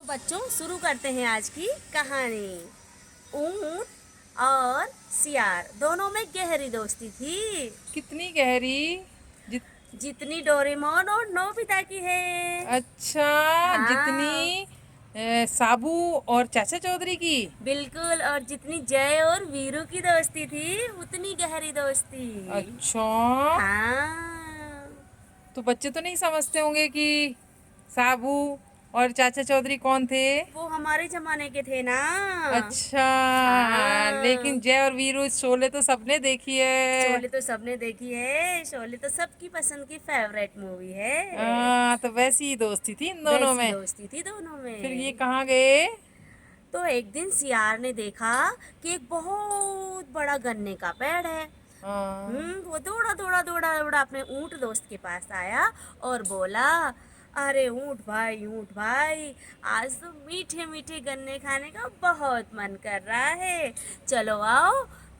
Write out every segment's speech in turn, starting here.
बच्चों शुरू करते हैं आज की कहानी। ऊंट और सियार दोनों में गहरी दोस्ती थी, कितनी गहरी? जित जितनी डोरेमोन और नोबिता की है। अच्छा, हाँ जितनी साबू और चाचा चौधरी की। बिल्कुल, और जितनी जय और वीरू की दोस्ती थी उतनी गहरी दोस्ती। अच्छा, हाँ तो बच्चे तो नहीं समझते होंगे कि साबू और चाचा चौधरी कौन थे। वो हमारे जमाने के थे ना। अच्छा, लेकिन हाँ जय और वीरू शोले तो सबने देखी है। शोले तो सबने देखी है, शोले तो सबकी पसंद की फेवरेट मूवी है। तो वैसी ही दोस्ती थी इन दोनों वैसी में। दोस्ती थी दोनों फिर ये में। कहाँ गए? तो एक दिन सियार ने देखा कि एक बहुत बड़ा गन्ने का पेड़ है। हाँ, वो दौड़ा दौड़ा दौड़ा दौड़ा अपने ऊंट दोस्त के पास आया और बोला, अरे ऊंट भाई, आज तो मीठे मीठे गन्ने खाने का बहुत मन कर रहा है। चलो आओ,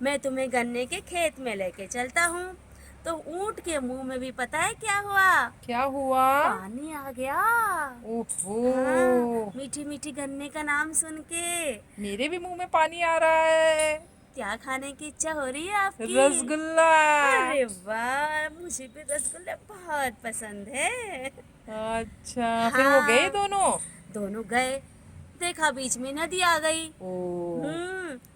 मैं तुम्हें गन्ने के खेत में लेके चलता हूँ। तो ऊंट के मुंह में भी पता है क्या हुआ? क्या हुआ? पानी आ गया। ओहो, हाँ, मीठी मीठी गन्ने का नाम सुन के। मेरे भी मुंह में पानी आ रहा है। क्या खाने की इच्छा हो रही है आपकी? रसगुल्ला। अरे वाह, मुझे भी रसगुल्ला बहुत पसंद है। अच्छा, फिर वो गए हाँ दोनों? दोनों गए, देखा बीच में नदी आ गई। ओ,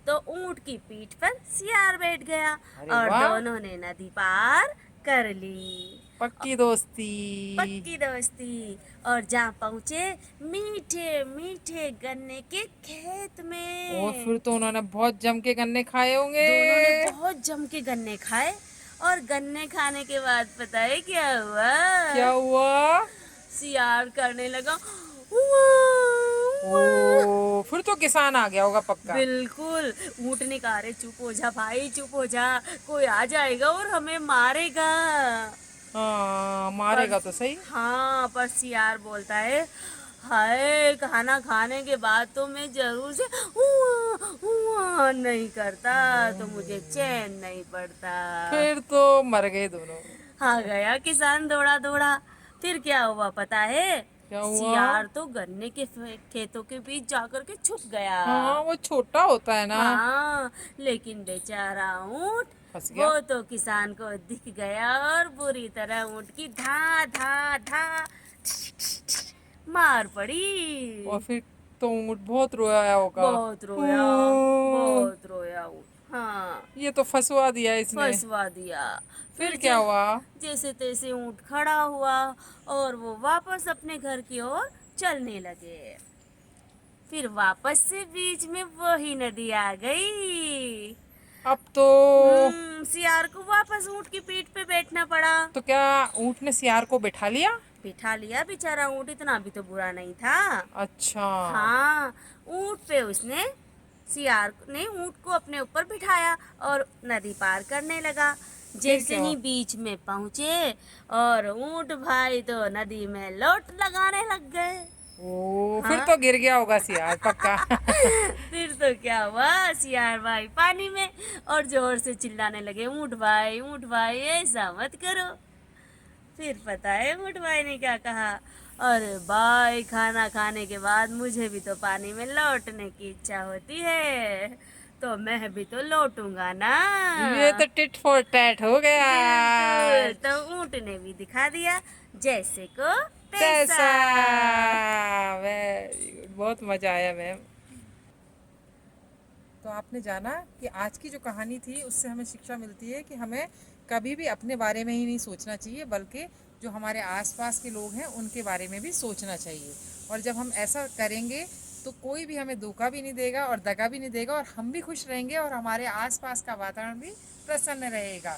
तो ऊंट की पीठ पर सियार बैठ गया अरे और वाह, दोनों ने नदी पार कर ली। पक्की दोस्ती। पक्की दोस्ती। और जहाँ पहुँचे, मीठे मीठे गन्ने के खेत और में। फिर तो उन्होंने बहुत जम के गन्ने खाए होंगे। दोनों ने बहुत जम के गन्ने खाए। और गन्ने खाने के बाद पता है क्या हुआ? क्या हुआ? सियार करने लगा "उआ, उआ"। ओ, फिर तो किसान आ गया होगा पक्का। बिल्कुल। ऊँट ने कहा, अरे चुप हो जा भाई, चुप हो जा, कोई आ जाएगा और हमें मारेगा। हाँ, पर मारेगा तो सही। हाँ, पर सियार बोलता है, हाय खाना खाने के बाद तो मैं जरूर से हुआ हुआ नहीं करता, तो मुझे चैन नहीं पड़ता। फिर तो मर गए दोनों। आ गया किसान दौड़ा दौड़ा। फिर क्या हुआ पता है? क्या हुआ? सियार तो गन्ने के खेतों के बीच जाकर के छुप गया। हाँ, वो छोटा होता है ना। हाँ, लेकिन बेचारा ऊँट, फंस गया। वो तो किसान को दिख गया और बुरी तरह ऊँट की धा धा धा मार और पड़ी। फिर तो ऊँट बहुत रोया होगा। बहुत रोया, ओ, बहुत रोया ऊँट। हाँ, ये तो फंसवा दिया इसने। फंसवा दिया। फिर क्या हुआ? जैसे तैसे ऊँट खड़ा हुआ और वो वापस अपने घर की ओर चलने लगे। फिर वापस से बीच में वही नदी आ गई। अब तो सियार को वापस ऊँट की पीठ पे बैठना पड़ा। क्या ऊँट ने सियार को बिठा लिया? बिठा लिया, बेचारा ऊँट इतना भी तो बुरा नहीं था। अच्छा, हाँ, ऊँट पे उसने, सियार ने ऊँट को अपने ऊपर बिठाया और नदी पार करने लगा। फिर जैसे क्या हुआ? ही बीच में पहुंचे और ऊँट भाई तो नदी में लोट लगाने लग गए। ओ, फिर हाँ तो गिर गया होगा सियार पक्का। फिर तो क्या हुआ, सियार भाई पानी में और जोर से चिल्लाने लगे, ऊँट भाई ऐसा मत करो। फिर पता है ऊँट भाई ने क्या कहा? अरे भाई, खाना खाने के बाद मुझे भी तो पानी में लौटने की इच्छा होती है, तो मैं भी तो लौटूंगा ना। ये तो टिट फॉर टैट हो गया बिल्कुल, आज। तो ऊँट ने भी दिखा दिया, जैसे को तैसा। तैसा। वेरी गुड, बहुत मजा आया मैम। तो आपने जाना कि आज की जो कहानी थी उससे हमें शिक्षा मिलती है कि हमें कभी भी अपने बारे में ही नहीं सोचना चाहिए, बल्कि जो हमारे आसपास के लोग हैं उनके बारे में भी सोचना चाहिए। और जब हम ऐसा करेंगे तो कोई भी हमें धोखा भी नहीं देगा और दगा भी नहीं देगा, और हम भी खुश रहेंगे और हमारे आसपास का वातावरण भी प्रसन्न रहेगा।